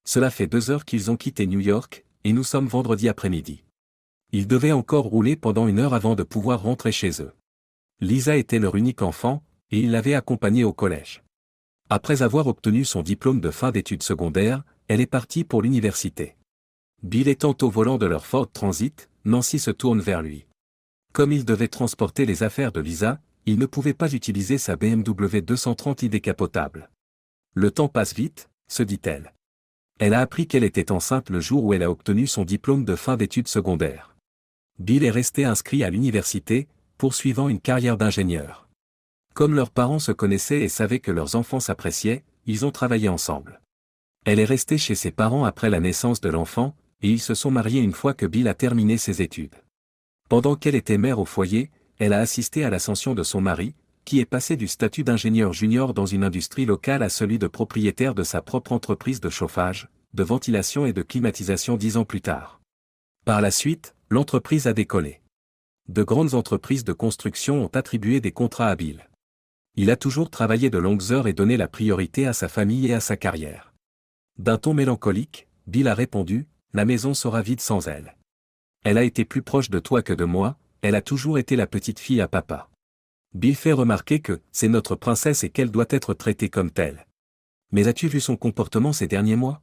Cela fait 2 heures qu'ils ont quitté New York, et nous sommes vendredi après-midi. Ils devaient encore rouler pendant 1 heure avant de pouvoir rentrer chez eux. Lisa était leur unique enfant, et ils l'avaient accompagnée au collège. Après avoir obtenu son diplôme de fin d'études secondaires, elle est partie pour l'université. Bill étant au volant de leur Ford Transit, Nancy se tourne vers lui. Comme il devait transporter les affaires de Lisa, il ne pouvait pas utiliser sa BMW 230i décapotable. Le temps passe vite, se dit-elle. Elle a appris qu'elle était enceinte le jour où elle a obtenu son diplôme de fin d'études secondaires. Bill est resté inscrit à l'université, poursuivant une carrière d'ingénieur. Comme leurs parents se connaissaient et savaient que leurs enfants s'appréciaient, ils ont travaillé ensemble. Elle est restée chez ses parents après la naissance de l'enfant, et ils se sont mariés une fois que Bill a terminé ses études. Pendant qu'elle était mère au foyer, elle a assisté à l'ascension de son mari, qui est passé du statut d'ingénieur junior dans une industrie locale à celui de propriétaire de sa propre entreprise de chauffage, de ventilation et de climatisation 10 ans plus tard. Par la suite, l'entreprise a décollé. De grandes entreprises de construction ont attribué des contrats à Bill. Il a toujours travaillé de longues heures et donné la priorité à sa famille et à sa carrière. D'un ton mélancolique, Bill a répondu, « La maison sera vide sans elle. Elle a été plus proche de toi que de moi, elle a toujours été la petite fille à papa. » Bill fait remarquer que c'est notre princesse et qu'elle doit être traitée comme telle. Mais as-tu vu son comportement ces derniers mois?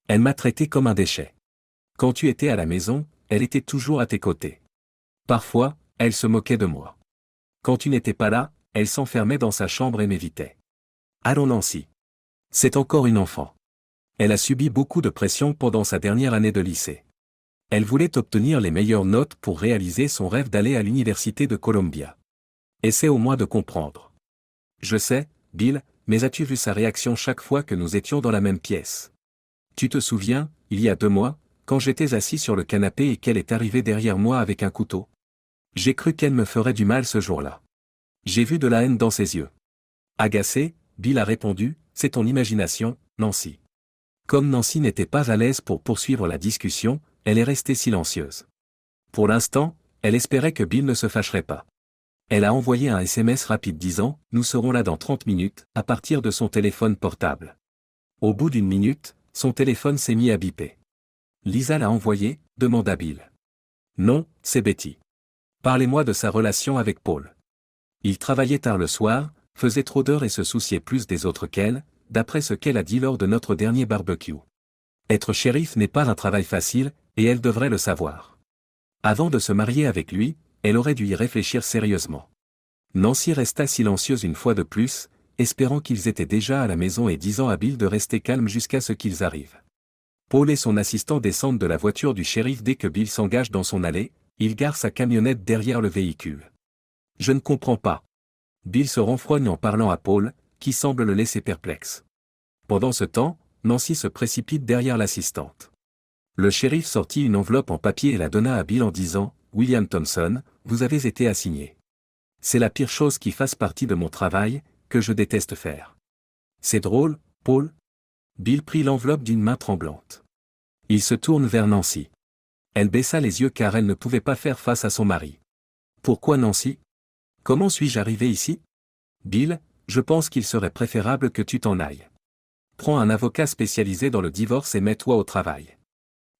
Elle m'a traité comme un déchet. Quand tu étais à la maison, elle était toujours à tes côtés. Parfois, elle se moquait de moi. Quand tu n'étais pas là, elle s'enfermait dans sa chambre et m'évitait. Allons Nancy. C'est encore une enfant. Elle a subi beaucoup de pression pendant sa dernière année de lycée. Elle voulait obtenir les meilleures notes pour réaliser son rêve d'aller à l'université de Columbia. Essaie au moins de comprendre. Je sais, Bill, mais as-tu vu sa réaction chaque fois que nous étions dans la même pièce? Tu te souviens, il y a 2 mois, quand j'étais assis sur le canapé et qu'elle est arrivée derrière moi avec un couteau? J'ai cru qu'elle me ferait du mal ce jour-là. J'ai vu de la haine dans ses yeux. Agacé, Bill a répondu, c'est ton imagination, Nancy. Comme Nancy n'était pas à l'aise pour poursuivre la discussion, elle est restée silencieuse. Pour l'instant, elle espérait que Bill ne se fâcherait pas. Elle a envoyé un SMS rapide disant « Nous serons là dans 30 minutes » à partir de son téléphone portable. Au bout d'1 minute, son téléphone s'est mis à biper. Lisa l'a envoyé, demanda Bill. Non, c'est Betty. Parlez-moi de sa relation avec Paul. Il travaillait tard le soir, faisait trop d'heures et se souciait plus des autres qu'elle, d'après ce qu'elle a dit lors de notre dernier barbecue. Être shérif n'est pas un travail facile, et elle devrait le savoir. Avant de se marier avec lui, elle aurait dû y réfléchir sérieusement. Nancy resta silencieuse une fois de plus, espérant qu'ils étaient déjà à la maison et disant à Bill de rester calme jusqu'à ce qu'ils arrivent. Paul et son assistant descendent de la voiture du shérif dès que Bill s'engage dans son allée, il gare sa camionnette derrière le véhicule. Je ne comprends pas. Bill se renfrogne en parlant à Paul, qui semble le laisser perplexe. Pendant ce temps, Nancy se précipite derrière l'assistante. Le shérif sortit une enveloppe en papier et la donna à Bill en disant « William Thompson, vous avez été assigné. C'est la pire chose qui fasse partie de mon travail, que je déteste faire. » C'est drôle, Paul? Bill prit l'enveloppe d'une main tremblante. Il se tourne vers Nancy. Elle baissa les yeux car elle ne pouvait pas faire face à son mari. Pourquoi Nancy? Comment suis-je arrivé ici? Bill, je pense qu'il serait préférable que tu t'en ailles. Prends un avocat spécialisé dans le divorce et mets-toi au travail.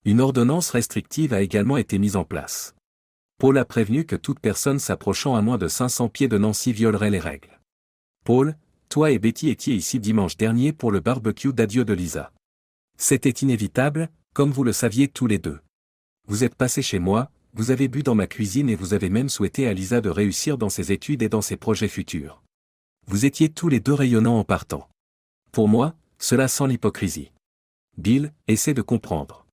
Une ordonnance restrictive a également été mise en place. Paul a prévenu que toute personne s'approchant à moins de 500 pieds de Nancy violerait les règles. Paul, toi et Betty étiez ici dimanche dernier pour le barbecue d'adieu de Lisa. C'était inévitable, comme vous le saviez tous les deux. Vous êtes passés chez moi, vous avez bu dans ma cuisine et vous avez même souhaité à Lisa de réussir dans ses études et dans ses projets futurs. Vous étiez tous les deux rayonnants en partant. Pour moi, cela sent l'hypocrisie. Bill, essaie de comprendre.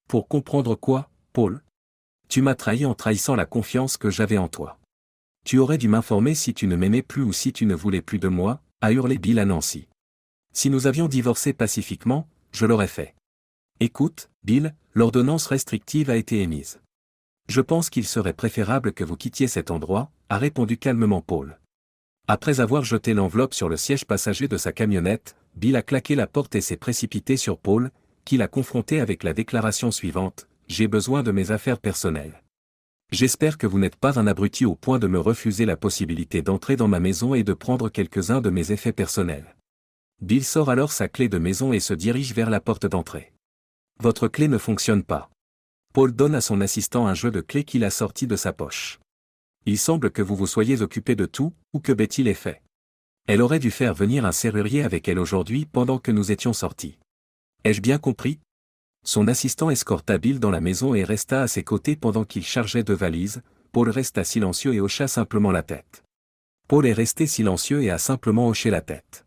Pour comprendre quoi, Paul? Tu m'as trahi en trahissant la confiance que j'avais en toi. Tu aurais dû m'informer si tu ne m'aimais plus ou si tu ne voulais plus de moi, a hurlé Bill à Nancy. Si nous avions divorcé pacifiquement, je l'aurais fait. Écoute, Bill, l'ordonnance restrictive a été émise. Je pense qu'il serait préférable que vous quittiez cet endroit, a répondu calmement Paul. Après avoir jeté l'enveloppe sur le siège passager de sa camionnette, Bill a claqué la porte et s'est précipité sur Paul, qui l'a confronté avec la déclaration suivante, « J'ai besoin de mes affaires personnelles. J'espère que vous n'êtes pas un abruti au point de me refuser la possibilité d'entrer dans ma maison et de prendre quelques-uns de mes effets personnels. » Bill sort alors sa clé de maison et se dirige vers la porte d'entrée. Votre clé ne fonctionne pas. Paul donne à son assistant un jeu de clés qu'il a sorti de sa poche. Il semble que vous vous soyez occupé de tout, ou que Betty l'ait fait. Elle aurait dû faire venir un serrurier avec elle aujourd'hui pendant que nous étions sortis. Ai-je bien compris? Son assistant escorta Bill dans la maison et resta à ses côtés pendant qu'il chargeait deux valises. Paul resta silencieux et hocha simplement la tête. Paul est resté silencieux et a simplement hoché la tête.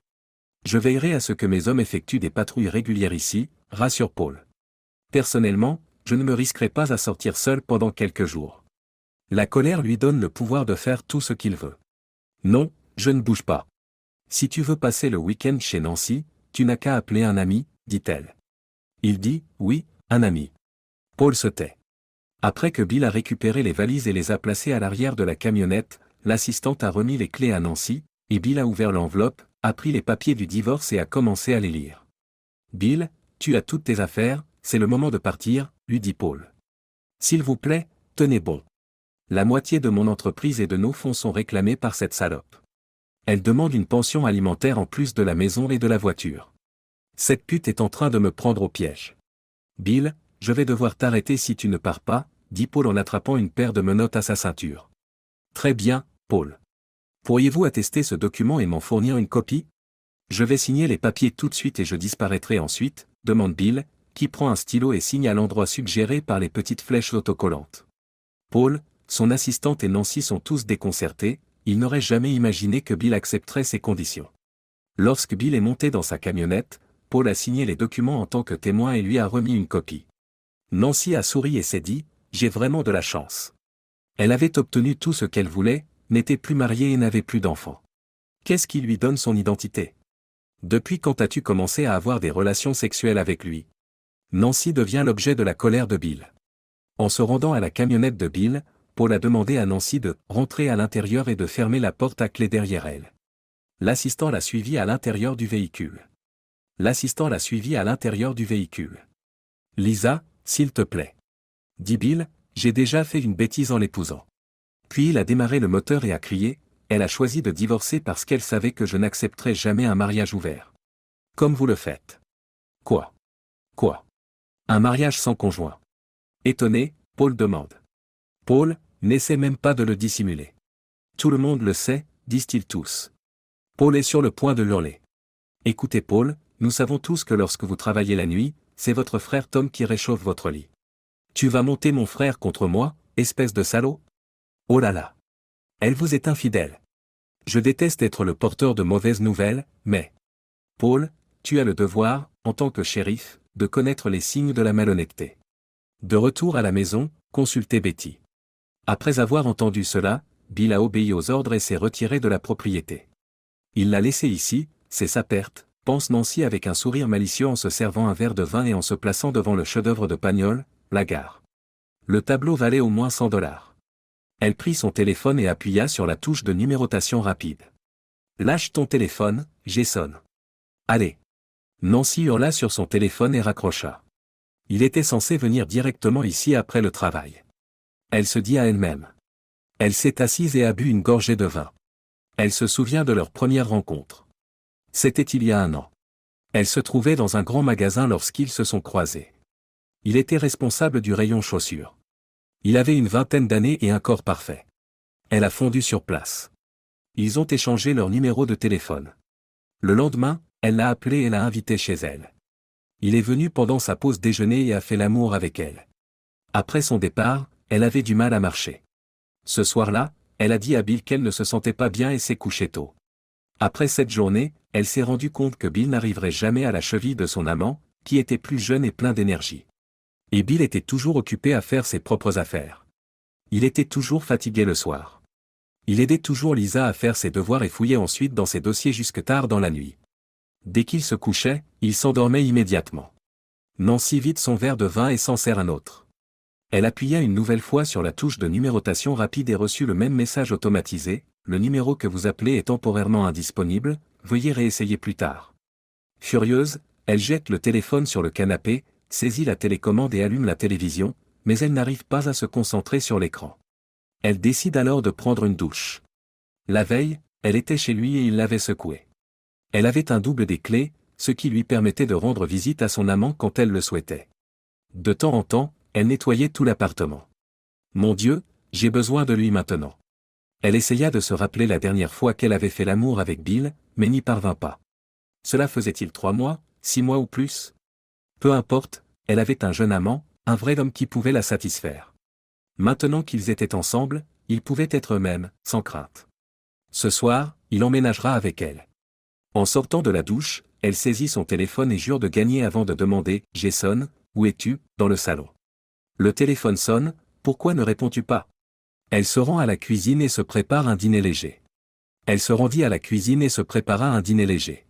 Je veillerai à ce que mes hommes effectuent des patrouilles régulières ici, rassure Paul. Personnellement, je ne me risquerai pas à sortir seul pendant quelques jours. La colère lui donne le pouvoir de faire tout ce qu'il veut. Non, je ne bouge pas. Si tu veux passer le week-end chez Nancy, tu n'as qu'à appeler un ami, dit-elle. Il dit, oui, un ami. Paul se tait. Après que Bill a récupéré les valises et les a placées à l'arrière de la camionnette, l'assistante a remis les clés à Nancy, et Bill a ouvert l'enveloppe, a pris les papiers du divorce et a commencé à les lire. Bill, tu as toutes tes affaires, c'est le moment de partir, lui dit Paul. S'il vous plaît, tenez bon. La moitié de mon entreprise et de nos fonds sont réclamés par cette salope. Elle demande une pension alimentaire en plus de la maison et de la voiture. Cette pute est en train de me prendre au piège. Bill, je vais devoir t'arrêter si tu ne pars pas, dit Paul en attrapant une paire de menottes à sa ceinture. Très bien, Paul. Pourriez-vous attester ce document et m'en fournir une copie? Je vais signer les papiers tout de suite et je disparaîtrai ensuite, demande Bill, qui prend un stylo et signe à l'endroit suggéré par les petites flèches autocollantes. Paul, son assistante et Nancy sont tous déconcertés, ils n'auraient jamais imaginé que Bill accepterait ces conditions. Lorsque Bill est monté dans sa camionnette, Paul a signé les documents en tant que témoin et lui a remis une copie. Nancy a souri et s'est dit, j'ai vraiment de la chance. Elle avait obtenu tout ce qu'elle voulait, n'était plus mariée et n'avait plus d'enfants. Qu'est-ce qui lui donne son identité? Depuis quand as-tu commencé à avoir des relations sexuelles avec lui? Nancy devient l'objet de la colère de Bill. En se rendant à la camionnette de Bill, Paul a demandé à Nancy de rentrer à l'intérieur et de fermer la porte à clé derrière elle. L'assistant l'a suivi à l'intérieur du véhicule. Lisa, s'il te plaît. Dit Bill, j'ai déjà fait une bêtise en l'épousant. Puis il a démarré le moteur et a crié, elle a choisi de divorcer parce qu'elle savait que je n'accepterais jamais un mariage ouvert. Comme vous le faites. Quoi? Un mariage sans conjoint. Étonné, Paul demande. Paul, n'essaie même pas de le dissimuler. Tout le monde le sait, disent-ils tous. Paul est sur le point de hurler. Écoutez Paul, nous savons tous que lorsque vous travaillez la nuit, c'est votre frère Tom qui réchauffe votre lit. Tu vas monter mon frère contre moi, espèce de salaud? Oh là là. Elle vous est infidèle. Je déteste être le porteur de mauvaises nouvelles, mais... Paul, tu as le devoir, en tant que shérif, de connaître les signes de la malhonnêteté. De retour à la maison, consultez Betty. Après avoir entendu cela, Bill a obéi aux ordres et s'est retiré de la propriété. Il l'a laissé ici, c'est sa perte, pense Nancy avec un sourire malicieux en se servant un verre de vin et en se plaçant devant le chef-d'œuvre de Pagnol, la gare. Le tableau valait au moins $100. Elle prit son téléphone et appuya sur la touche de numérotation rapide. Lâche ton téléphone, Jason. Allez. Nancy hurla sur son téléphone et raccrocha. Il était censé venir directement ici après le travail. Elle se dit à elle-même. Elle s'est assise et a bu une gorgée de vin. Elle se souvient de leur première rencontre. C'était il y a 1 an. Elle se trouvait dans un grand magasin lorsqu'ils se sont croisés. Il était responsable du rayon chaussures. Il avait une vingtaine d'années et un corps parfait. Elle a fondu sur place. Ils ont échangé leur numéro de téléphone. Le lendemain, elle l'a appelé et l'a invité chez elle. Il est venu pendant sa pause déjeuner et a fait l'amour avec elle. Après son départ, elle avait du mal à marcher. Ce soir-là, elle a dit à Bill qu'elle ne se sentait pas bien et s'est couchée tôt. Après cette journée, elle s'est rendue compte que Bill n'arriverait jamais à la cheville de son amant, qui était plus jeune et plein d'énergie. Et Bill était toujours occupé à faire ses propres affaires. Il était toujours fatigué le soir. Il aidait toujours Lisa à faire ses devoirs et fouillait ensuite dans ses dossiers jusque tard dans la nuit. Dès qu'il se couchait, il s'endormait immédiatement. Nancy vide son verre de vin et s'en sert un autre. Elle appuya une nouvelle fois sur la touche de numérotation rapide et reçut le même message automatisé, le numéro que vous appelez est temporairement indisponible, veuillez réessayer plus tard. Furieuse, elle jette le téléphone sur le canapé, saisit la télécommande et allume la télévision, mais elle n'arrive pas à se concentrer sur l'écran. Elle décide alors de prendre une douche. La veille, elle était chez lui et il l'avait secouée. Elle avait un double des clés, ce qui lui permettait de rendre visite à son amant quand elle le souhaitait. De temps en temps, elle nettoyait tout l'appartement. Mon Dieu, j'ai besoin de lui maintenant. Elle essaya de se rappeler la dernière fois qu'elle avait fait l'amour avec Bill, mais n'y parvint pas. Cela faisait-il 3 mois, 6 mois ou plus? Peu importe, elle avait un jeune amant, un vrai homme qui pouvait la satisfaire. Maintenant qu'ils étaient ensemble, ils pouvaient être eux-mêmes, sans crainte. Ce soir, il emménagera avec elle. En sortant de la douche, elle saisit son téléphone et jure de gagner avant de demander « Jason, où es-tu » dans le salon. Le téléphone sonne, pourquoi ne réponds-tu pas? Elle se rend à la cuisine et se prépare un dîner léger. Elle se rendit à la cuisine et se prépara un dîner léger.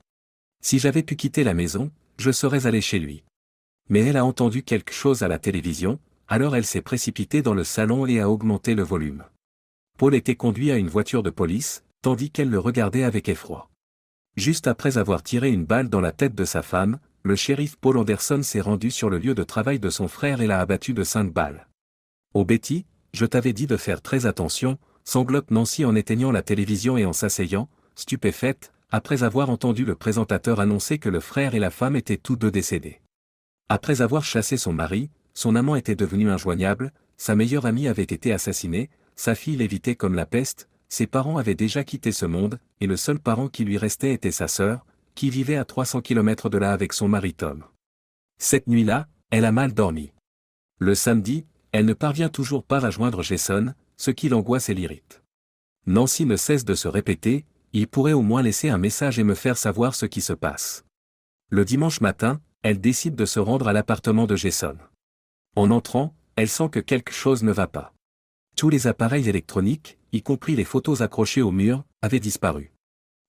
Si j'avais pu quitter la maison, je serais allé chez lui. Mais elle a entendu quelque chose à la télévision, alors elle s'est précipitée dans le salon et a augmenté le volume. Paul était conduit à une voiture de police, tandis qu'elle le regardait avec effroi. Juste après avoir tiré une balle dans la tête de sa femme, le shérif Paul Anderson s'est rendu sur le lieu de travail de son frère et l'a abattu de 5 balles. « Oh Betty, je t'avais dit de faire très attention », sanglote Nancy en éteignant la télévision et en s'asseyant, stupéfaite, après avoir entendu le présentateur annoncer que le frère et la femme étaient tous deux décédés. Après avoir chassé son mari, son amant était devenu injoignable, sa meilleure amie avait été assassinée, sa fille l'évitait comme la peste, ses parents avaient déjà quitté ce monde, et le seul parent qui lui restait était sa sœur, qui vivait à 300 km de là avec son mari Tom. Cette nuit-là, elle a mal dormi. Le samedi, elle ne parvient toujours pas à joindre Jason, ce qui l'angoisse et l'irrite. Nancy ne cesse de se répéter, il pourrait au moins laisser un message et me faire savoir ce qui se passe. Le dimanche matin, elle décide de se rendre à l'appartement de Jason. En entrant, elle sent que quelque chose ne va pas. Tous les appareils électroniques, y compris les photos accrochées au mur, avaient disparu.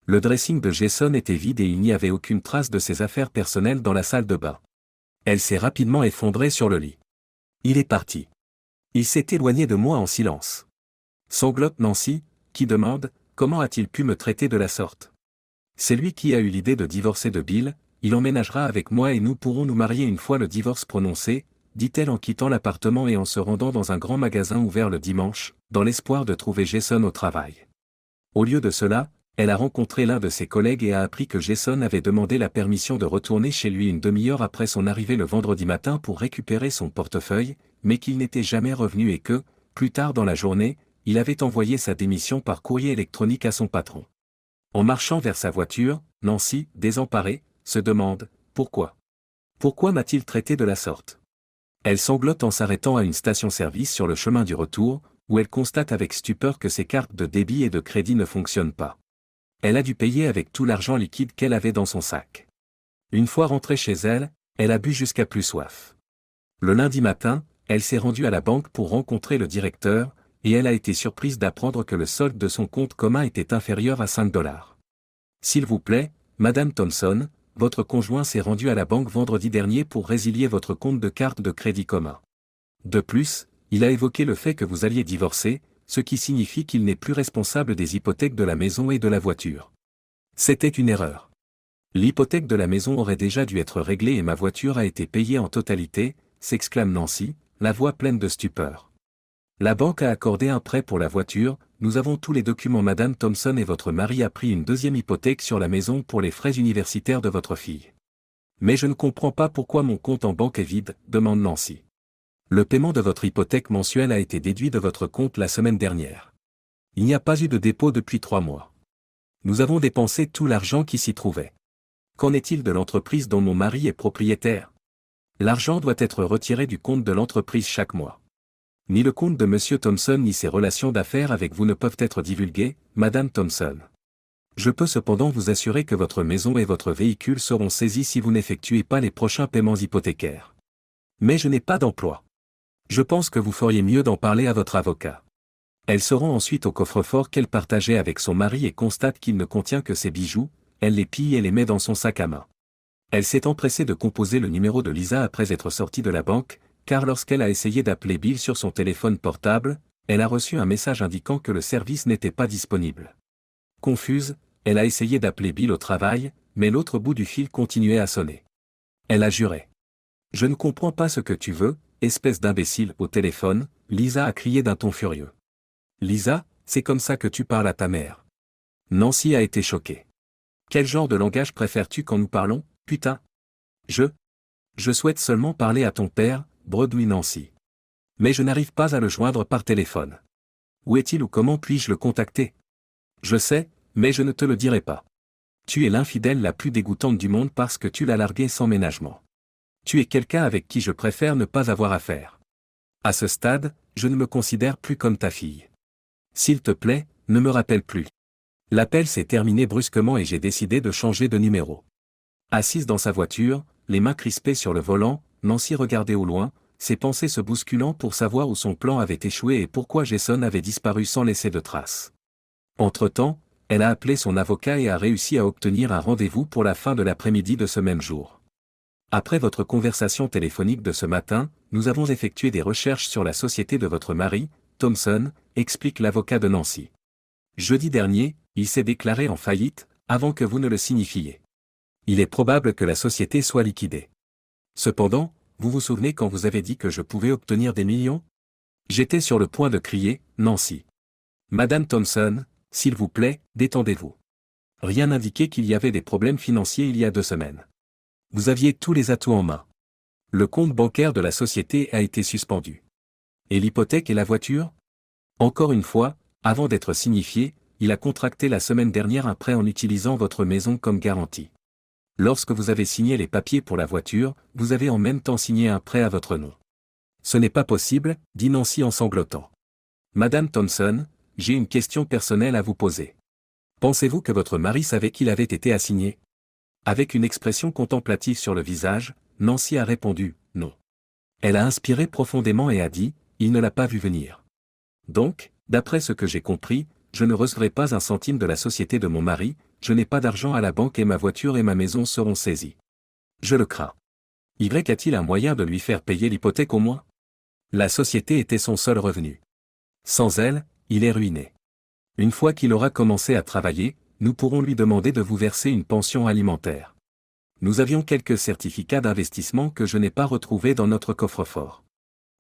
Le dressing de Jason était vide et il n'y avait aucune trace de ses affaires personnelles dans la salle de bain. Elle s'est rapidement effondrée sur le lit. Il est parti. Il s'est éloigné de moi en silence. Sanglote Nancy, qui demande « Comment a-t-il pu me traiter de la sorte ?» C'est lui qui a eu l'idée de divorcer de Bill, il emménagera avec moi et nous pourrons nous marier une fois le divorce prononcé, dit-elle en quittant l'appartement et en se rendant dans un grand magasin ouvert le dimanche, dans l'espoir de trouver Jason au travail. Au lieu de cela, elle a rencontré l'un de ses collègues et a appris que Jason avait demandé la permission de retourner chez lui une demi-heure après son arrivée le vendredi matin pour récupérer son portefeuille, mais qu'il n'était jamais revenu et que, plus tard dans la journée, il avait envoyé sa démission par courrier électronique à son patron. En marchant vers sa voiture, Nancy, désemparée, se demande « Pourquoi ? Pourquoi m'a-t-il traité de la sorte ?» Elle sanglote en s'arrêtant à une station-service sur le chemin du retour, où elle constate avec stupeur que ses cartes de débit et de crédit ne fonctionnent pas. Elle a dû payer avec tout l'argent liquide qu'elle avait dans son sac. Une fois rentrée chez elle, elle a bu jusqu'à plus soif. Le lundi matin, elle s'est rendue à la banque pour rencontrer le directeur, et elle a été surprise d'apprendre que le solde de son compte commun était inférieur à 5 $. S'il vous plaît, Madame Thompson, votre conjoint s'est rendu à la banque vendredi dernier pour résilier votre compte de carte de crédit commun. De plus, il a évoqué le fait que vous alliez divorcer, ce qui signifie qu'il n'est plus responsable des hypothèques de la maison et de la voiture. C'était une erreur. L'hypothèque de la maison aurait déjà dû être réglée et ma voiture a été payée en totalité, s'exclame Nancy, la voix pleine de stupeur. La banque a accordé un prêt pour la voiture, nous avons tous les documents. Madame Thompson et votre mari a pris une deuxième hypothèque sur la maison pour les frais universitaires de votre fille. Mais je ne comprends pas pourquoi mon compte en banque est vide, demande Nancy. Le paiement de votre hypothèque mensuelle a été déduit de votre compte la semaine dernière. Il n'y a pas eu de dépôt depuis 3 mois. Nous avons dépensé tout l'argent qui s'y trouvait. Qu'en est-il de l'entreprise dont mon mari est propriétaire? L'argent doit être retiré du compte de l'entreprise chaque mois. Ni le compte de M. Thompson ni ses relations d'affaires avec vous ne peuvent être divulgués, Madame Thompson. Je peux cependant vous assurer que votre maison et votre véhicule seront saisis si vous n'effectuez pas les prochains paiements hypothécaires. Mais je n'ai pas d'emploi. Je pense que vous feriez mieux d'en parler à votre avocat. Elle se rend ensuite au coffre-fort qu'elle partageait avec son mari et constate qu'il ne contient que ses bijoux, elle les pille et les met dans son sac à main. Elle s'est empressée de composer le numéro de Lisa après être sortie de la banque, car lorsqu'elle a essayé d'appeler Bill sur son téléphone portable, elle a reçu un message indiquant que le service n'était pas disponible. Confuse, elle a essayé d'appeler Bill au travail, mais l'autre bout du fil continuait à sonner. Elle a juré. « Je ne comprends pas ce que tu veux, espèce d'imbécile » au téléphone, Lisa a crié d'un ton furieux. « Lisa, c'est comme ça que tu parles à ta mère. » Nancy a été choquée. « Quel genre de langage préfères-tu quand nous parlons, putain ? Je souhaite seulement parler à ton père, » bredouille Nancy. Mais je n'arrive pas à le joindre par téléphone. Où est-il ou comment puis-je le contacter? Je sais, mais je ne te le dirai pas. Tu es l'infidèle la plus dégoûtante du monde parce que tu l'as largué sans ménagement. Tu es quelqu'un avec qui je préfère ne pas avoir affaire. À ce stade, je ne me considère plus comme ta fille. S'il te plaît, ne me rappelle plus. L'appel s'est terminé brusquement et j'ai décidé de changer de numéro. Assise dans sa voiture, les mains crispées sur le volant, Nancy regardait au loin, ses pensées se bousculant pour savoir où son plan avait échoué et pourquoi Jason avait disparu sans laisser de traces. Entre-temps, elle a appelé son avocat et a réussi à obtenir un rendez-vous pour la fin de l'après-midi de ce même jour. Après votre conversation téléphonique de ce matin, nous avons effectué des recherches sur la société de votre mari, Thompson, explique l'avocat de Nancy. Jeudi dernier, il s'est déclaré en faillite, avant que vous ne le signifiez. Il est probable que la société soit liquidée. Cependant, vous vous souvenez quand vous avez dit que je pouvais obtenir des millions? J'étais sur le point de crier, Nancy. Madame Thompson, s'il vous plaît, détendez-vous. Rien n'indiquait qu'il y avait des problèmes financiers il y a 2 semaines. Vous aviez tous les atouts en main. Le compte bancaire de la société a été suspendu. Et l'hypothèque et la voiture? Encore une fois, avant d'être signifié, il a contracté la semaine dernière un prêt en utilisant votre maison comme garantie. Lorsque vous avez signé les papiers pour la voiture, vous avez en même temps signé un prêt à votre nom. Ce n'est pas possible, dit Nancy en sanglotant. Madame Thompson, j'ai une question personnelle à vous poser. Pensez-vous que votre mari savait qu'il avait été assigné? Avec une expression contemplative sur le visage, Nancy a répondu, non. Elle a inspiré profondément et a dit, il ne l'a pas vu venir. Donc, d'après ce que j'ai compris, je ne recevrai pas un centime de la société de mon mari, je n'ai pas d'argent à la banque et ma voiture et ma maison seront saisies. Je le crains. Y a-t-il un moyen de lui faire payer l'hypothèque au moins? La société était son seul revenu. Sans elle, il est ruiné. Une fois qu'il aura commencé à travailler, nous pourrons lui demander de vous verser une pension alimentaire. Nous avions quelques certificats d'investissement que je n'ai pas retrouvés dans notre coffre-fort.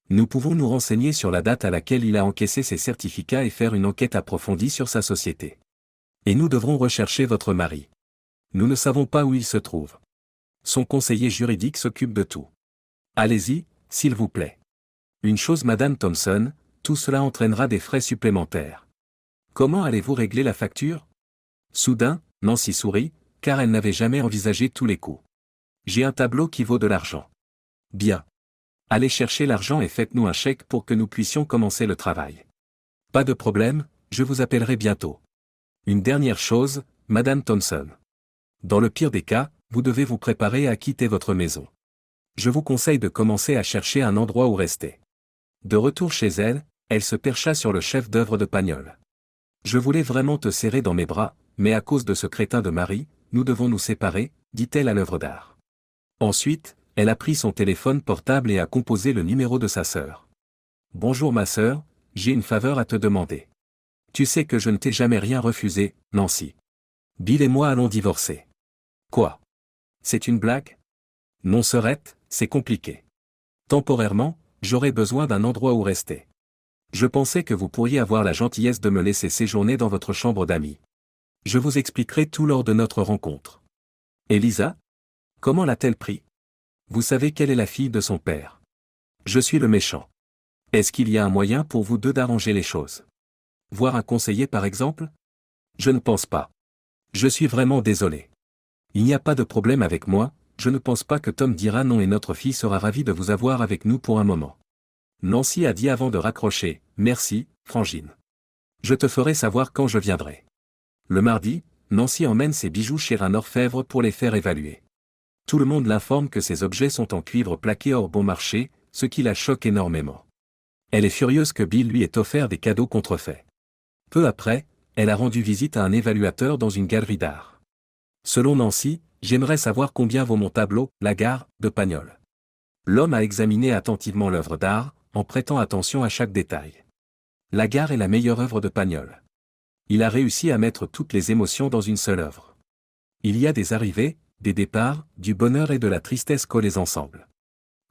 Nous pouvons nous renseigner sur la date à laquelle il a encaissé ces certificats et faire une enquête approfondie sur sa société. Et nous devrons rechercher votre mari. Nous ne savons pas où il se trouve. Son conseiller juridique s'occupe de tout. Allez-y, s'il vous plaît. Une chose Madame Thompson, tout cela entraînera des frais supplémentaires. Comment allez-vous régler la facture? Soudain, Nancy sourit, car elle n'avait jamais envisagé tous les coûts. J'ai un tableau qui vaut de l'argent. Bien. Allez chercher l'argent et faites-nous un chèque pour que nous puissions commencer le travail. Pas de problème, je vous appellerai bientôt. Une dernière chose, Madame Thompson. Dans le pire des cas, vous devez vous préparer à quitter votre maison. Je vous conseille de commencer à chercher un endroit où rester. De retour chez elle, elle se percha sur le chef-d'œuvre de Pagnol. Je voulais vraiment te serrer dans mes bras, mais à cause de ce crétin de mari, nous devons nous séparer, dit-elle à l'œuvre d'art. Ensuite, elle a pris son téléphone portable et a composé le numéro de sa sœur. Bonjour ma sœur, j'ai une faveur à te demander. Tu sais que je ne t'ai jamais rien refusé, Nancy. Bill et moi allons divorcer. Quoi? C'est une blague? Non sœurette, c'est compliqué. Temporairement, j'aurais besoin d'un endroit où rester. Je pensais que vous pourriez avoir la gentillesse de me laisser séjourner dans votre chambre d'amis. Je vous expliquerai tout lors de notre rencontre. Elisa? Comment l'a-t-elle pris? Vous savez qu'elle est la fille de son père. Je suis le méchant. Est-ce qu'il y a un moyen pour vous deux d'arranger les choses? Voir un conseiller par exemple? Je ne pense pas. Je suis vraiment désolé. Il n'y a pas de problème avec moi, je ne pense pas que Tom dira non et notre fille sera ravie de vous avoir avec nous pour un moment. Nancy a dit avant de raccrocher, merci, Frangine. Je te ferai savoir quand je viendrai. Le mardi, Nancy emmène ses bijoux chez un orfèvre pour les faire évaluer. Tout le monde l'informe que ces objets sont en cuivre plaqué hors bon marché, ce qui la choque énormément. Elle est furieuse que Bill lui ait offert des cadeaux contrefaits. Peu après, elle a rendu visite à un évaluateur dans une galerie d'art. Selon Nancy, j'aimerais savoir combien vaut mon tableau, La gare, de Pagnol. L'homme a examiné attentivement l'œuvre d'art, en prêtant attention à chaque détail. La gare est la meilleure œuvre de Pagnol. Il a réussi à mettre toutes les émotions dans une seule œuvre. Il y a des arrivées, des départs, du bonheur et de la tristesse collés ensemble.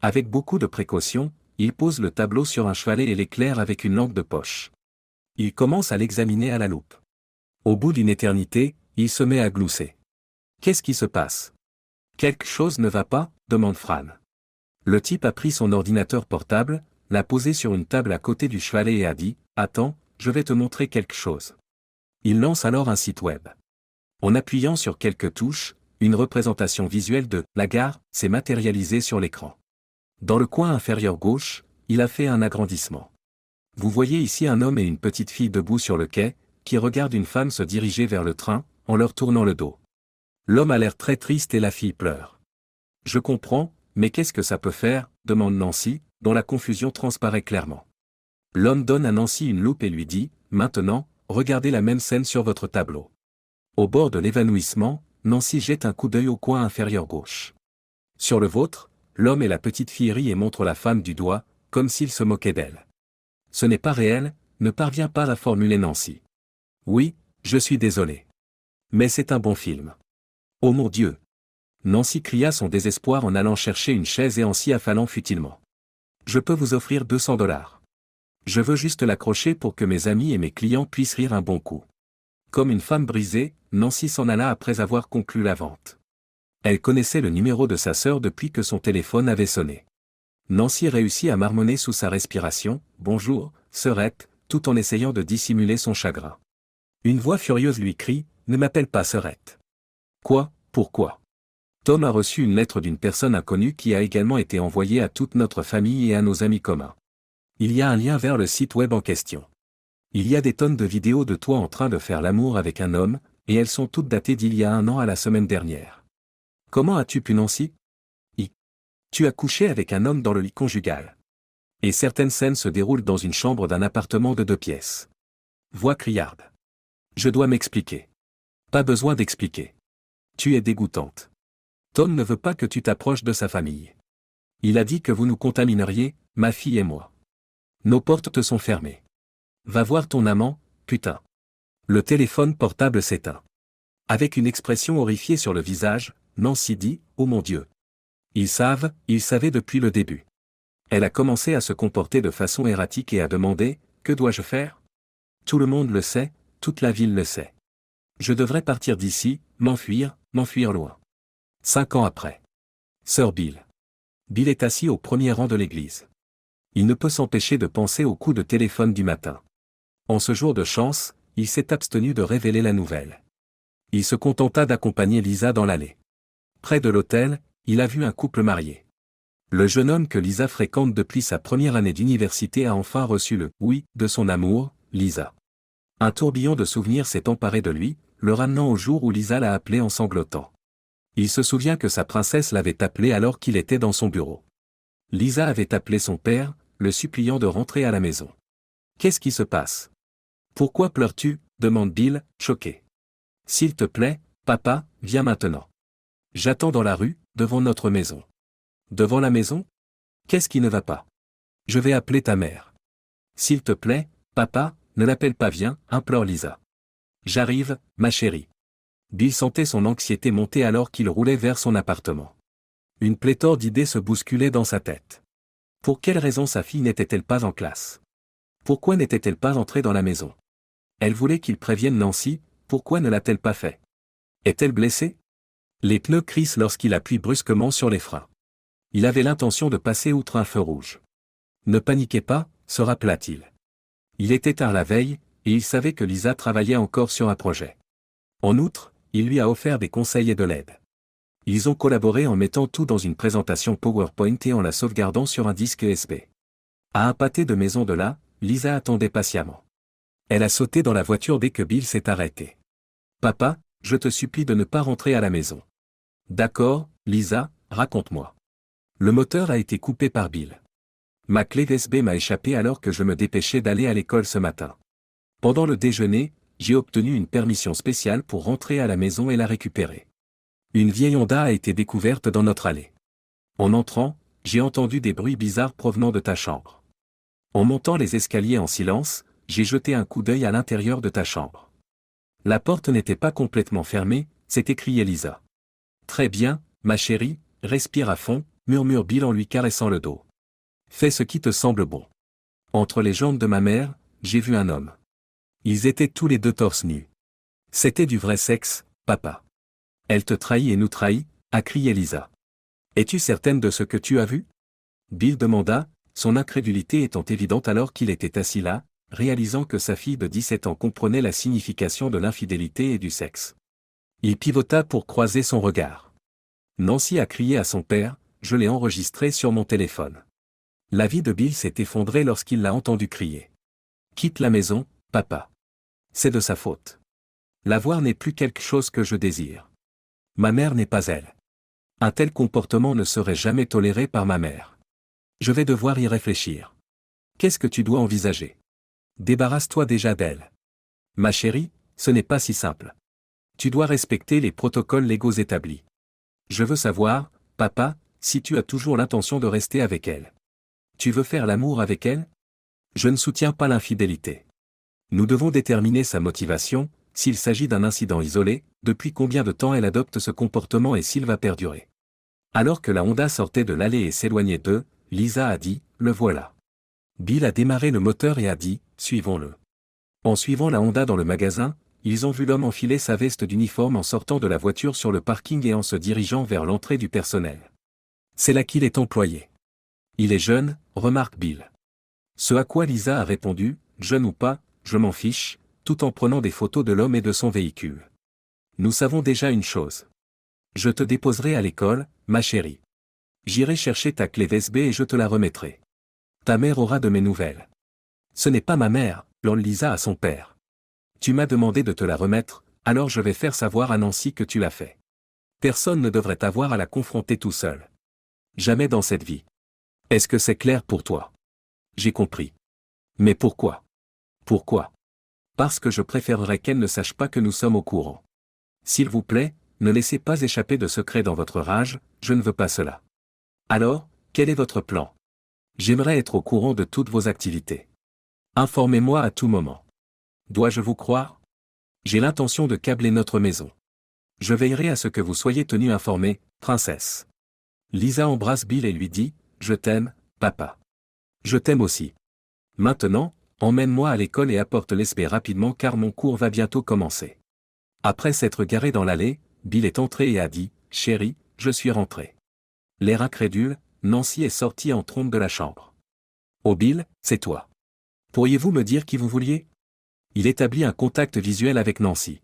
Avec beaucoup de précaution, il pose le tableau sur un chevalet et l'éclaire avec une lampe de poche. Il commence à l'examiner à la loupe. Au bout d'une éternité, il se met à glousser. Qu'est-ce qui se passe? Quelque chose ne va pas, demande Fran. Le type a pris son ordinateur portable, l'a posé sur une table à côté du chevalet et a dit « Attends, je vais te montrer quelque chose ». Il lance alors un site web. En appuyant sur quelques touches, une représentation visuelle de la gare s'est matérialisée sur l'écran. Dans le coin inférieur gauche, il a fait un agrandissement. Vous voyez ici un homme et une petite fille debout sur le quai, qui regardent une femme se diriger vers le train, en leur tournant le dos. L'homme a l'air très triste et la fille pleure. Je comprends, mais qu'est-ce que ça peut faire, demande Nancy, dont la confusion transparaît clairement. L'homme donne à Nancy une loupe et lui dit, maintenant, regardez la même scène sur votre tableau. Au bord de l'évanouissement, Nancy jette un coup d'œil au coin inférieur gauche. Sur le vôtre, l'homme et la petite fille rient et montrent la femme du doigt, comme s'ils se moquaient d'elle. Ce n'est pas réel, ne parvient pas à formuler Nancy. Oui, je suis désolé. Mais c'est un bon film. Oh mon Dieu! Nancy cria son désespoir en allant chercher une chaise et en s'y affalant futilement. Je peux vous offrir 200 $. Je veux juste l'accrocher pour que mes amis et mes clients puissent rire un bon coup. Comme une femme brisée, Nancy s'en alla après avoir conclu la vente. Elle connaissait le numéro de sa sœur depuis que son téléphone avait sonné. Nancy réussit à marmonner sous sa respiration « Bonjour, sœurette », tout en essayant de dissimuler son chagrin. Une voix furieuse lui crie « Ne m'appelle pas sœurette ». Quoi, pourquoi? Tom a reçu une lettre d'une personne inconnue qui a également été envoyée à toute notre famille et à nos amis communs. Il y a un lien vers le site web en question. Il y a des tonnes de vidéos de toi en train de faire l'amour avec un homme, et elles sont toutes datées d'il y a 1 an à la semaine dernière. Comment as-tu pu Nancy? Tu as couché avec un homme dans le lit conjugal. Et certaines scènes se déroulent dans une chambre d'un appartement de 2 pièces. Voix criarde. Je dois m'expliquer. Pas besoin d'expliquer. Tu es dégoûtante. Tom ne veut pas que tu t'approches de sa famille. Il a dit que vous nous contamineriez, ma fille et moi. Nos portes te sont fermées. Va voir ton amant, putain. Le téléphone portable s'éteint. Avec une expression horrifiée sur le visage, Nancy dit « Oh mon Dieu ». Ils savaient depuis le début. Elle a commencé à se comporter de façon erratique et à demander « Que dois-je faire ?» Tout le monde le sait, toute la ville le sait. Je devrais partir d'ici, m'enfuir loin. 5 ans après. Sir Bill. Bill est assis au premier rang de l'église. Il ne peut s'empêcher de penser au coup de téléphone du matin. En ce jour de chance, il s'est abstenu de révéler la nouvelle. Il se contenta d'accompagner Lisa dans l'allée. Près de l'hôtel, il a vu un couple marié. Le jeune homme que Lisa fréquente depuis sa première année d'université a enfin reçu le « oui » de son amour, Lisa. Un tourbillon de souvenirs s'est emparé de lui, le ramenant au jour où Lisa l'a appelé en sanglotant. Il se souvient que sa princesse l'avait appelé alors qu'il était dans son bureau. Lisa avait appelé son père, le suppliant de rentrer à la maison. « Qu'est-ce qui se passe? Pourquoi pleures-tu » demande Bill, choqué. « S'il te plaît, papa, viens maintenant. J'attends dans la rue, devant notre maison. » Devant la maison? Qu'est-ce qui ne va pas? Je vais appeler ta mère. S'il te plaît, papa, ne l'appelle pas viens, implore Lisa. J'arrive, ma chérie. Bill sentait son anxiété monter alors qu'il roulait vers son appartement. Une pléthore d'idées se bousculait dans sa tête. Pour quelle raison sa fille n'était-elle pas en classe? Pourquoi n'était-elle pas entrée dans la maison? Elle voulait qu'il prévienne Nancy, pourquoi ne l'a-t-elle pas fait? Est-elle blessée? Les pneus crissent lorsqu'il appuie brusquement sur les freins. Il avait l'intention de passer outre un feu rouge. Ne paniquez pas, se rappela-t-il. Il était tard la veille, et il savait que Lisa travaillait encore sur un projet. En outre, il lui a offert des conseils et de l'aide. Ils ont collaboré en mettant tout dans une présentation PowerPoint et en la sauvegardant sur un disque USB. À un pâté de maison de là, Lisa attendait patiemment. Elle a sauté dans la voiture dès que Bill s'est arrêté. « Papa, je te supplie de ne pas rentrer à la maison. »« D'accord, Lisa, raconte-moi. » Le moteur a été coupé par Bill. Ma clé USB m'a échappé alors que je me dépêchais d'aller à l'école ce matin. Pendant le déjeuner, j'ai obtenu une permission spéciale pour rentrer à la maison et la récupérer. Une vieille Honda a été découverte dans notre allée. En entrant, j'ai entendu des bruits bizarres provenant de ta chambre. En montant les escaliers en silence, j'ai jeté un coup d'œil à l'intérieur de ta chambre. La porte n'était pas complètement fermée, s'est écriée Lisa. Très bien, ma chérie, respire à fond, murmure Bill en lui caressant le dos. Fais ce qui te semble bon. Entre les jambes de ma mère, j'ai vu un homme. Ils étaient tous les deux torse nus. C'était du vrai sexe, papa. Elle te trahit et nous trahit, a crié Lisa. Es-tu certaine de ce que tu as vu? Bill demanda, son incrédulité étant évidente alors qu'il était assis là, réalisant que sa fille de 17 ans comprenait la signification de l'infidélité et du sexe. Il pivota pour croiser son regard. Nancy a crié à son père, je l'ai enregistré sur mon téléphone. La vie de Bill s'est effondrée lorsqu'il l'a entendu crier. Quitte la maison, papa. C'est de sa faute. La voir n'est plus quelque chose que je désire. Ma mère n'est pas elle. Un tel comportement ne serait jamais toléré par ma mère. Je vais devoir y réfléchir. Qu'est-ce que tu dois envisager? Débarrasse-toi déjà d'elle. Ma chérie, ce n'est pas si simple. Tu dois respecter les protocoles légaux établis. Je veux savoir, papa, si tu as toujours l'intention de rester avec elle. Tu veux faire l'amour avec elle? Je ne soutiens pas l'infidélité. Nous devons déterminer sa motivation, s'il s'agit d'un incident isolé, depuis combien de temps elle adopte ce comportement et s'il va perdurer. Alors que la Honda sortait de l'allée et s'éloignait d'eux, Lisa a dit, le voilà. Bill a démarré le moteur et a dit, suivons-le. En suivant la Honda dans le magasin, ils ont vu l'homme enfiler sa veste d'uniforme en sortant de la voiture sur le parking et en se dirigeant vers l'entrée du personnel. C'est là qu'il est employé. Il est jeune, remarque Bill. Ce à quoi Lisa a répondu, jeune ou pas, je m'en fiche, tout en prenant des photos de l'homme et de son véhicule. Nous savons déjà une chose. Je te déposerai à l'école, ma chérie. J'irai chercher ta clé USB et je te la remettrai. Ta mère aura de mes nouvelles. Ce n'est pas ma mère, hurle Lisa à son père. Tu m'as demandé de te la remettre, alors je vais faire savoir à Nancy que tu l'as fait. Personne ne devrait avoir à la confronter tout seul. Jamais dans cette vie. Est-ce que c'est clair pour toi? J'ai compris. Mais pourquoi? Pourquoi? Parce que je préférerais qu'elle ne sache pas que nous sommes au courant. S'il vous plaît, ne laissez pas échapper de secrets dans votre rage, je ne veux pas cela. Alors, quel est votre plan? J'aimerais être au courant de toutes vos activités. Informez-moi à tout moment. Dois-je vous croire? J'ai l'intention de câbler notre maison. Je veillerai à ce que vous soyez tenus informés, princesse. Lisa embrasse Bill et lui dit, je t'aime, papa. Je t'aime aussi. Maintenant, emmène-moi à l'école et apporte l'SB rapidement car mon cours va bientôt commencer. Après s'être garé dans l'allée, Bill est entré et a dit, chérie, je suis rentré. L'air incrédule, Nancy est sortie en trompe de la chambre. Oh Bill, c'est toi. Pourriez-vous me dire qui vous vouliez? Il établit un contact visuel avec Nancy.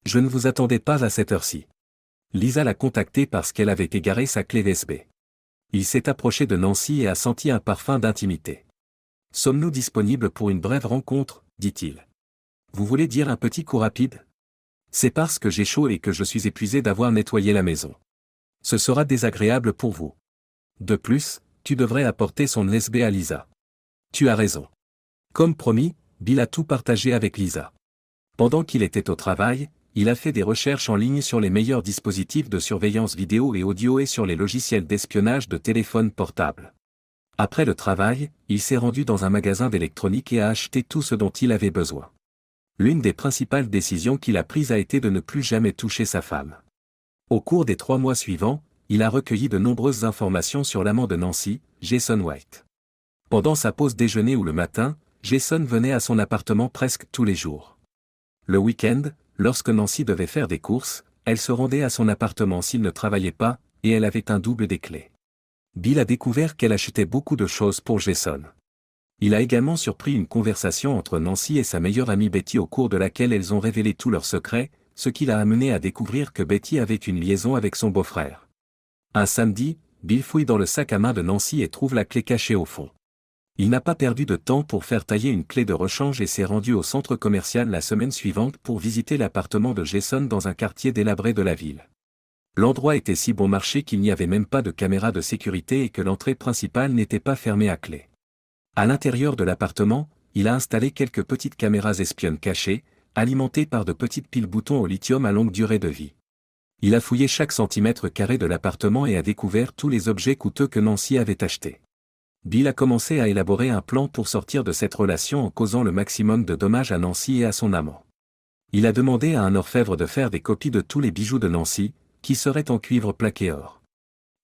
Je ne vous attendais pas à cette heure-ci. Lisa l'a contacté parce qu'elle avait égaré sa clé USB. Il s'est approché de Nancy et a senti un parfum d'intimité. Sommes-nous disponibles pour une brève rencontre, dit-il. Vous voulez dire un petit coup rapide? C'est parce que j'ai chaud et que je suis épuisé d'avoir nettoyé la maison. Ce sera désagréable pour vous. De plus, tu devrais apporter son USB à Lisa. Tu as raison. Comme promis, Bill a tout partagé avec Lisa. Pendant qu'il était au travail, il a fait des recherches en ligne sur les meilleurs dispositifs de surveillance vidéo et audio et sur les logiciels d'espionnage de téléphones portables. Après le travail, il s'est rendu dans un magasin d'électronique et a acheté tout ce dont il avait besoin. L'une des principales décisions qu'il a prises a été de ne plus jamais toucher sa femme. Au cours des 3 mois suivants, il a recueilli de nombreuses informations sur l'amant de Nancy, Jason White. Pendant sa pause déjeuner ou le matin, Jason venait à son appartement presque tous les jours. Le week-end, lorsque Nancy devait faire des courses, elle se rendait à son appartement s'il ne travaillait pas, et elle avait un double des clés. Bill a découvert qu'elle achetait beaucoup de choses pour Jason. Il a également surpris une conversation entre Nancy et sa meilleure amie Betty au cours de laquelle elles ont révélé tous leurs secrets, ce qui l'a amené à découvrir que Betty avait une liaison avec son beau-frère. Un samedi, Bill fouille dans le sac à main de Nancy et trouve la clé cachée au fond. Il n'a pas perdu de temps pour faire tailler une clé de rechange et s'est rendu au centre commercial la semaine suivante pour visiter l'appartement de Jason dans un quartier délabré de la ville. L'endroit était si bon marché qu'il n'y avait même pas de caméra de sécurité et que l'entrée principale n'était pas fermée à clé. À l'intérieur de l'appartement, il a installé quelques petites caméras espionnes cachées, alimentées par de petites piles boutons au lithium à longue durée de vie. Il a fouillé chaque centimètre carré de l'appartement et a découvert tous les objets coûteux que Nancy avait achetés. Bill a commencé à élaborer un plan pour sortir de cette relation en causant le maximum de dommages à Nancy et à son amant. Il a demandé à un orfèvre de faire des copies de tous les bijoux de Nancy, qui seraient en cuivre plaqué or.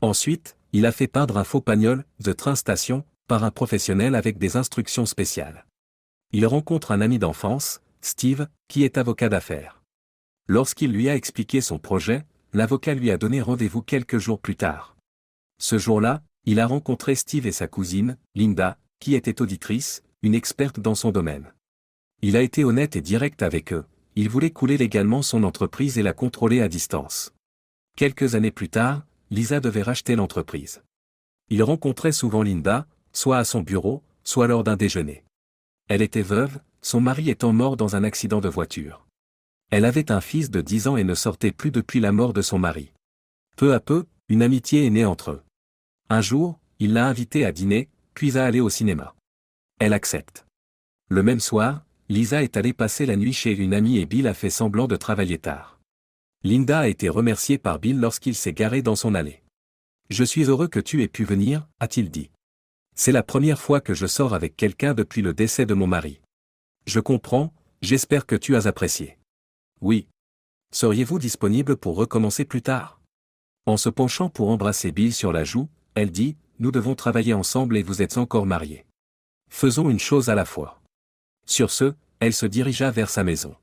Ensuite, il a fait peindre un faux pagnol, The Train Station, par un professionnel avec des instructions spéciales. Il rencontre un ami d'enfance, Steve, qui est avocat d'affaires. Lorsqu'il lui a expliqué son projet, l'avocat lui a donné rendez-vous quelques jours plus tard. Ce jour-là, Il a rencontré Steve et sa cousine, Linda, qui était auditrice, une experte dans son domaine. Il a été honnête et direct avec eux, il voulait couler légalement son entreprise et la contrôler à distance. Quelques années plus tard, Lisa devait racheter l'entreprise. Il rencontrait souvent Linda, soit à son bureau, soit lors d'un déjeuner. Elle était veuve, son mari étant mort dans un accident de voiture. Elle avait un fils de 10 ans et ne sortait plus depuis la mort de son mari. Peu à peu, une amitié est née entre eux. Un jour, il l'a invitée à dîner, puis à aller au cinéma. Elle accepte. Le même soir, Lisa est allée passer la nuit chez une amie et Bill a fait semblant de travailler tard. Linda a été remerciée par Bill lorsqu'il s'est garé dans son allée. « Je suis heureux que tu aies pu venir », a-t-il dit. « C'est la première fois que je sors avec quelqu'un depuis le décès de mon mari. Je comprends, j'espère que tu as apprécié. » « Oui. Seriez-vous disponible pour recommencer plus tard ?» En se penchant pour embrasser Bill sur la joue, elle dit, « Nous devons travailler ensemble et vous êtes encore mariés. Faisons une chose à la fois. » Sur ce, elle se dirigea vers sa maison.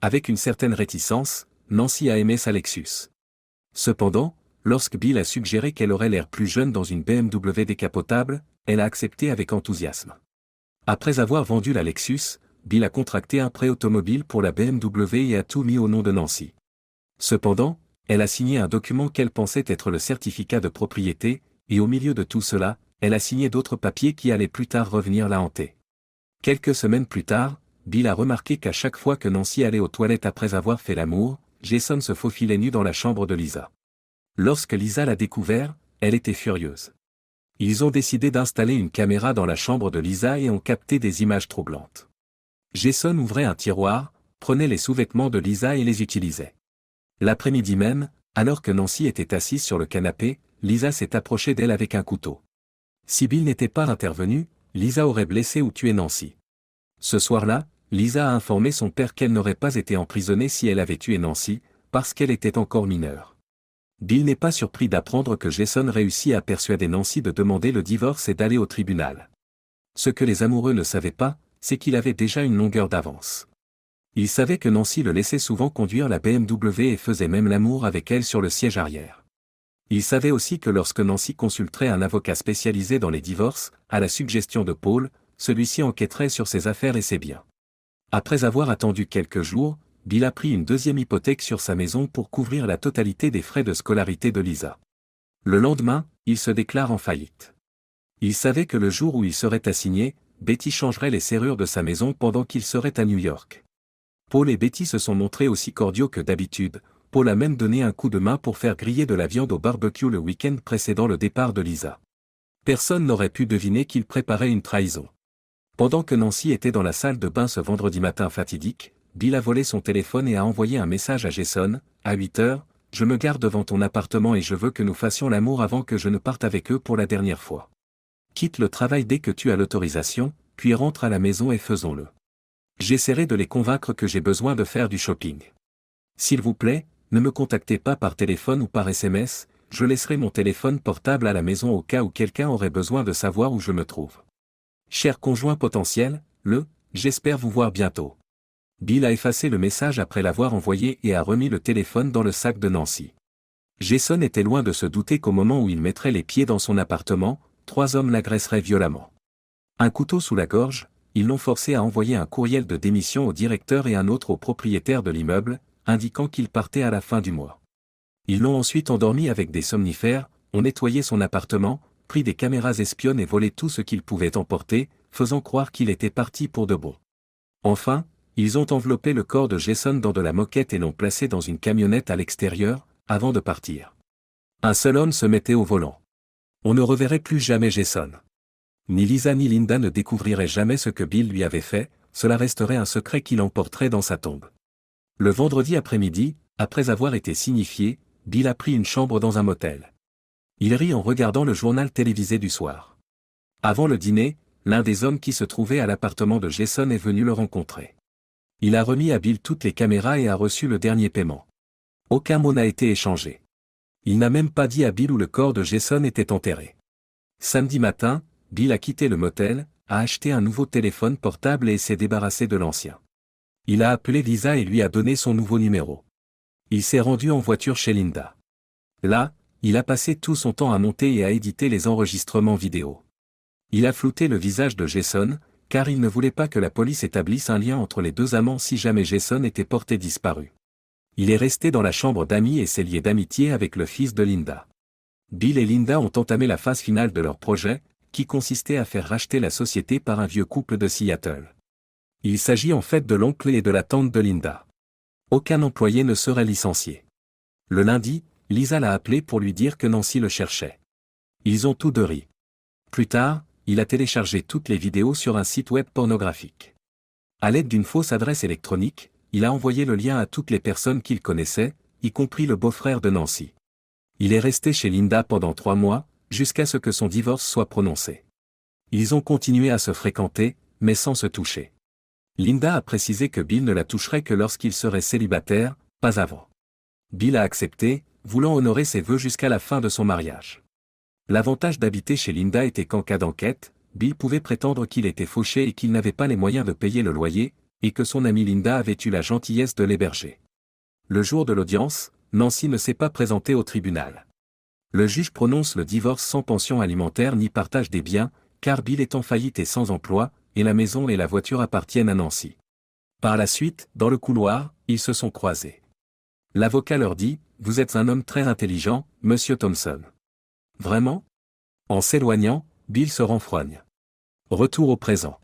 Avec une certaine réticence, Nancy a aimé sa Lexus. Cependant, lorsque Bill a suggéré qu'elle aurait l'air plus jeune dans une BMW décapotable, elle a accepté avec enthousiasme. Après avoir vendu la Lexus, Bill a contracté un prêt automobile pour la BMW et a tout mis au nom de Nancy. Cependant, elle a signé un document qu'elle pensait être le certificat de propriété, et au milieu de tout cela, elle a signé d'autres papiers qui allaient plus tard revenir la hanter. Quelques semaines plus tard, Bill a remarqué qu'à chaque fois que Nancy allait aux toilettes après avoir fait l'amour, Jason se faufilait nu dans la chambre de Lisa. Lorsque Lisa l'a découvert, elle était furieuse. Ils ont décidé d'installer une caméra dans la chambre de Lisa et ont capté des images troublantes. Jason ouvrait un tiroir, prenait les sous-vêtements de Lisa et les utilisait. L'après-midi même, alors que Nancy était assise sur le canapé, Lisa s'est approchée d'elle avec un couteau. Si Bill n'était pas intervenu, Lisa aurait blessé ou tué Nancy. Ce soir-là, Lisa a informé son père qu'elle n'aurait pas été emprisonnée si elle avait tué Nancy, parce qu'elle était encore mineure. Bill n'est pas surpris d'apprendre que Jason réussit à persuader Nancy de demander le divorce et d'aller au tribunal. Ce que les amoureux ne savaient pas, c'est qu'il avait déjà une longueur d'avance. Il savait que Nancy le laissait souvent conduire la BMW et faisait même l'amour avec elle sur le siège arrière. Il savait aussi que lorsque Nancy consulterait un avocat spécialisé dans les divorces, à la suggestion de Paul, celui-ci enquêterait sur ses affaires et ses biens. Après avoir attendu quelques jours, Bill a pris une deuxième hypothèque sur sa maison pour couvrir la totalité des frais de scolarité de Lisa. Le lendemain, il se déclare en faillite. Il savait que le jour où il serait assigné, Betty changerait les serrures de sa maison pendant qu'il serait à New York. Paul et Betty se sont montrés aussi cordiaux que d'habitude. Paul a même donné un coup de main pour faire griller de la viande au barbecue le week-end précédant le départ de Lisa. Personne n'aurait pu deviner qu'il préparait une trahison. Pendant que Nancy était dans la salle de bain ce vendredi matin fatidique, Bill a volé son téléphone et a envoyé un message à Jason, à 8 heures, « Je me gare devant ton appartement et je veux que nous fassions l'amour avant que je ne parte avec eux pour la dernière fois. Quitte le travail dès que tu as l'autorisation, puis rentre à la maison et faisons-le. J'essaierai de les convaincre que j'ai besoin de faire du shopping. S'il vous plaît, ne me contactez pas par téléphone ou par SMS, je laisserai mon téléphone portable à la maison au cas où quelqu'un aurait besoin de savoir où je me trouve. Cher conjoint potentiel, j'espère vous voir bientôt. » Bill a effacé le message après l'avoir envoyé et a remis le téléphone dans le sac de Nancy. Jason était loin de se douter qu'au moment où il mettrait les pieds dans son appartement, 3 hommes l'agresseraient violemment. Un couteau sous la gorge, ils l'ont forcé à envoyer un courriel de démission au directeur et un autre au propriétaire de l'immeuble, indiquant qu'il partait à la fin du mois. Ils l'ont ensuite endormi avec des somnifères, ont nettoyé son appartement, pris des caméras espionnes et volé tout ce qu'ils pouvaient emporter, faisant croire qu'il était parti pour de bon. Enfin, ils ont enveloppé le corps de Jason dans de la moquette et l'ont placé dans une camionnette à l'extérieur, avant de partir. Un seul homme se mettait au volant. On ne reverrait plus jamais Jason. Ni Lisa ni Linda ne découvriraient jamais ce que Bill lui avait fait, cela resterait un secret qu'il emporterait dans sa tombe. Le vendredi après-midi, après avoir été signifié, Bill a pris une chambre dans un motel. Il rit en regardant le journal télévisé du soir. Avant le dîner, l'un des hommes qui se trouvait à l'appartement de Jason est venu le rencontrer. Il a remis à Bill toutes les caméras et a reçu le dernier paiement. Aucun mot n'a été échangé. Il n'a même pas dit à Bill où le corps de Jason était enterré. Samedi matin, Bill a quitté le motel, a acheté un nouveau téléphone portable et s'est débarrassé de l'ancien. Il a appelé Lisa et lui a donné son nouveau numéro. Il s'est rendu en voiture chez Linda. Là, il a passé tout son temps à monter et à éditer les enregistrements vidéo. Il a flouté le visage de Jason, car il ne voulait pas que la police établisse un lien entre les deux amants si jamais Jason était porté disparu. Il est resté dans la chambre d'amis et s'est lié d'amitié avec le fils de Linda. Bill et Linda ont entamé la phase finale de leur projet, qui consistait à faire racheter la société par un vieux couple de Seattle. Il s'agit en fait de l'oncle et de la tante de Linda. Aucun employé ne serait licencié. Le lundi, Lisa l'a appelé pour lui dire que Nancy le cherchait. Ils ont tous deux ri. Plus tard, il a téléchargé toutes les vidéos sur un site web pornographique. À l'aide d'une fausse adresse électronique, il a envoyé le lien à toutes les personnes qu'il connaissait, y compris le beau-frère de Nancy. Il est resté chez Linda pendant 3 mois, jusqu'à ce que son divorce soit prononcé. Ils ont continué à se fréquenter, mais sans se toucher. Linda a précisé que Bill ne la toucherait que lorsqu'il serait célibataire, pas avant. Bill a accepté, voulant honorer ses vœux jusqu'à la fin de son mariage. L'avantage d'habiter chez Linda était qu'en cas d'enquête, Bill pouvait prétendre qu'il était fauché et qu'il n'avait pas les moyens de payer le loyer, et que son amie Linda avait eu la gentillesse de l'héberger. Le jour de l'audience, Nancy ne s'est pas présentée au tribunal. Le juge prononce le divorce sans pension alimentaire ni partage des biens, car Bill est en faillite et sans emploi, et la maison et la voiture appartiennent à Nancy. Par la suite, dans le couloir, ils se sont croisés. L'avocat leur dit « Vous êtes un homme très intelligent, monsieur Thompson. » Vraiment ? En s'éloignant, Bill se renfrogne. Retour au présent.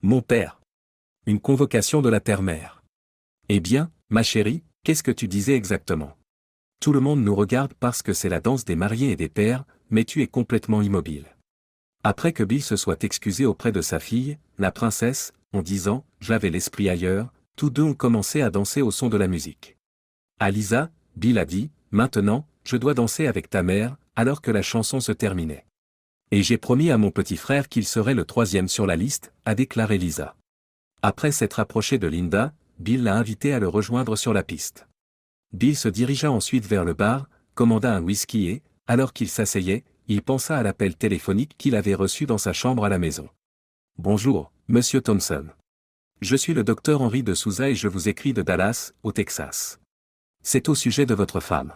Mon père. Une convocation de la terre-mère. Eh bien, ma chérie, qu'est-ce que tu disais exactement ? Tout le monde nous regarde parce que c'est la danse des mariés et des pères, mais tu es complètement immobile. Après que Bill se soit excusé auprès de sa fille, la princesse, en disant « J'avais l'esprit ailleurs », tous deux ont commencé à danser au son de la musique. À Lisa, Bill a dit « Maintenant, je dois danser avec ta mère », alors que la chanson se terminait. Et j'ai promis à mon petit frère qu'il serait le 3e sur la liste, a déclaré Lisa. Après s'être approché de Linda, Bill l'a invité à le rejoindre sur la piste. Bill se dirigea ensuite vers le bar, commanda un whisky et, alors qu'il s'asseyait, il pensa à l'appel téléphonique qu'il avait reçu dans sa chambre à la maison. « Bonjour, monsieur Thompson. Je suis le docteur Henry de Souza et je vous écris de Dallas, au Texas. C'est au sujet de votre femme. »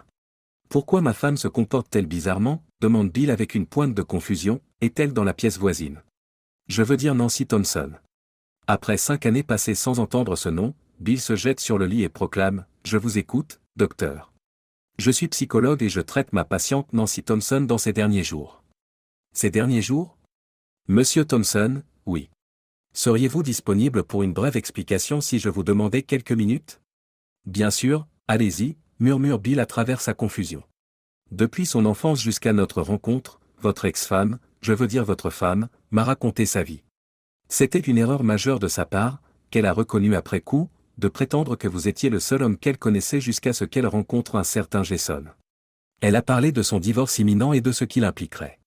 « Pourquoi ma femme se comporte-t-elle bizarrement ?» demande Bill avec une pointe de confusion, est-elle dans la pièce voisine ? Je veux dire Nancy Thompson. Après 5 années passées sans entendre ce nom, Bill se jette sur le lit et proclame « Je vous écoute, docteur. Je suis psychologue et je traite ma patiente Nancy Thompson dans ces derniers jours. » Ces derniers jours ? Monsieur Thompson, oui. Seriez-vous disponible pour une brève explication si je vous demandais quelques minutes ? Bien sûr, allez-y, murmure Bill à travers sa confusion. Depuis son enfance jusqu'à notre rencontre, votre ex-femme, je veux dire votre femme, m'a raconté sa vie. C'était une erreur majeure de sa part, qu'elle a reconnue après coup, de prétendre que vous étiez le seul homme qu'elle connaissait jusqu'à ce qu'elle rencontre un certain Jason. Elle a parlé de son divorce imminent et de ce qu'il impliquerait.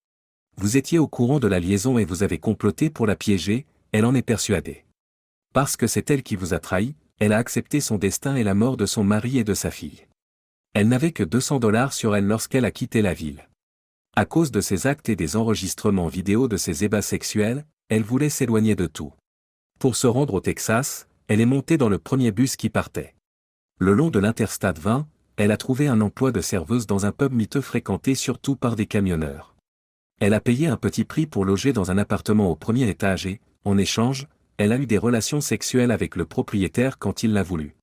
Vous étiez au courant de la liaison et vous avez comploté pour la piéger, elle en est persuadée. Parce que c'est elle qui vous a trahi, elle a accepté son destin et la mort de son mari et de sa fille. Elle n'avait que $200 sur elle lorsqu'elle a quitté la ville. À cause de ses actes et des enregistrements vidéo de ses ébats sexuels, elle voulait s'éloigner de tout. Pour se rendre au Texas, elle est montée dans le premier bus qui partait. Le long de l'Interstate 20, elle a trouvé un emploi de serveuse dans un pub miteux fréquenté surtout par des camionneurs. Elle a payé un petit prix pour loger dans un appartement au premier étage et, en échange, elle a eu des relations sexuelles avec le propriétaire quand il l'a voulu.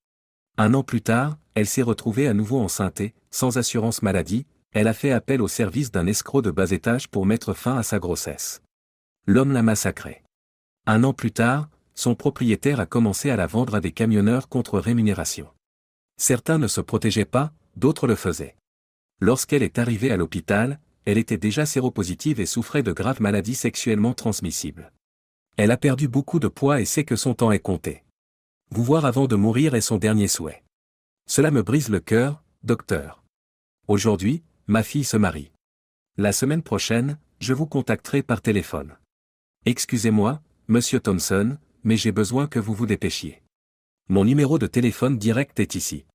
1 an plus tard, elle s'est retrouvée à nouveau enceinte et, sans assurance maladie, elle a fait appel au service d'un escroc de bas étage pour mettre fin à sa grossesse. L'homme l'a massacrée. 1 an plus tard, son propriétaire a commencé à la vendre à des camionneurs contre rémunération. Certains ne se protégeaient pas, d'autres le faisaient. Lorsqu'elle est arrivée à l'hôpital, elle était déjà séropositive et souffrait de graves maladies sexuellement transmissibles. Elle a perdu beaucoup de poids et sait que son temps est compté. Vous voir avant de mourir est son dernier souhait. Cela me brise le cœur, docteur. Aujourd'hui, ma fille se marie. La semaine prochaine, je vous contacterai par téléphone. Excusez-moi, monsieur Thompson, mais j'ai besoin que vous vous dépêchiez. Mon numéro de téléphone direct est ici.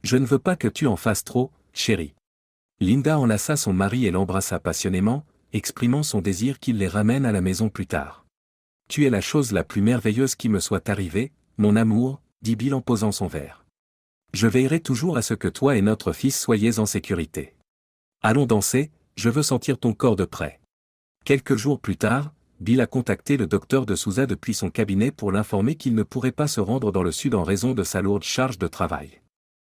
Je ne veux pas que tu en fasses trop, chérie. Linda enlaça son mari et l'embrassa passionnément, exprimant son désir qu'il les ramène à la maison plus tard. Tu es la chose la plus merveilleuse qui me soit arrivée, mon amour, dit Bill en posant son verre. Je veillerai toujours à ce que toi et notre fils soyez en sécurité. Allons danser, je veux sentir ton corps de près. Quelques jours plus tard, Bill a contacté le docteur de Souza depuis son cabinet pour l'informer qu'il ne pourrait pas se rendre dans le sud en raison de sa lourde charge de travail.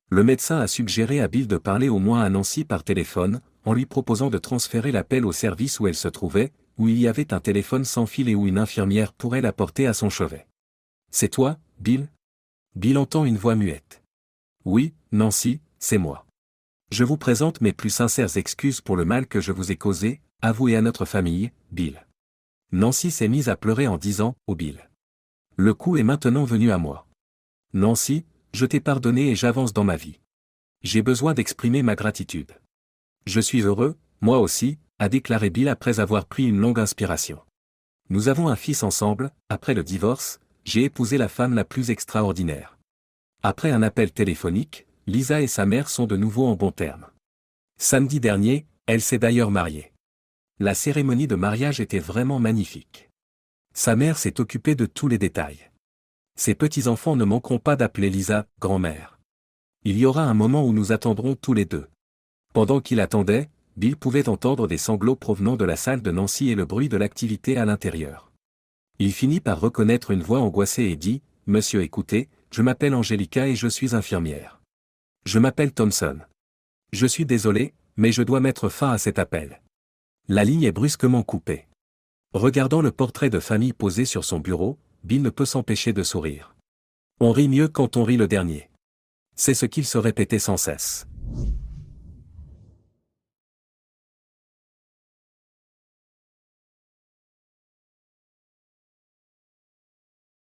Le médecin a suggéré à Bill de parler au moins à Nancy par téléphone, en lui proposant de transférer l'appel au service où elle se trouvait, où il y avait un téléphone sans fil et où une infirmière pourrait l'apporter à son chevet. « C'est toi, Bill ?» Bill entend une voix muette. « Oui, Nancy, c'est moi. Je vous présente mes plus sincères excuses pour le mal que je vous ai causé, à vous et à notre famille, Bill. » Nancy s'est mise à pleurer en disant « Oh Bill. Le coup est maintenant venu à moi. Nancy, je t'ai pardonné et j'avance dans ma vie. J'ai besoin d'exprimer ma gratitude. Je suis heureux, moi aussi, a déclaré Bill après avoir pris une longue inspiration. Nous avons un fils ensemble, après le divorce, j'ai épousé la femme la plus extraordinaire. Après un appel téléphonique, Lisa et sa mère sont de nouveau en bons termes. Samedi dernier, elle s'est d'ailleurs mariée. La cérémonie de mariage était vraiment magnifique. Sa mère s'est occupée de tous les détails. Ses petits-enfants ne manqueront pas d'appeler Lisa « grand-mère ». Il y aura un moment où nous attendrons tous les deux. Pendant qu'il attendait, Bill pouvait entendre des sanglots provenant de la salle de Nancy et le bruit de l'activité à l'intérieur. Il finit par reconnaître une voix angoissée et dit « Monsieur écoutez, je m'appelle Angelica et je suis infirmière. Je m'appelle Thompson. Je suis désolé, mais je dois mettre fin à cet appel. » La ligne est brusquement coupée. Regardant le portrait de famille posé sur son bureau, Bill ne peut s'empêcher de sourire. On rit mieux quand on rit le dernier. C'est ce qu'il se répétait sans cesse.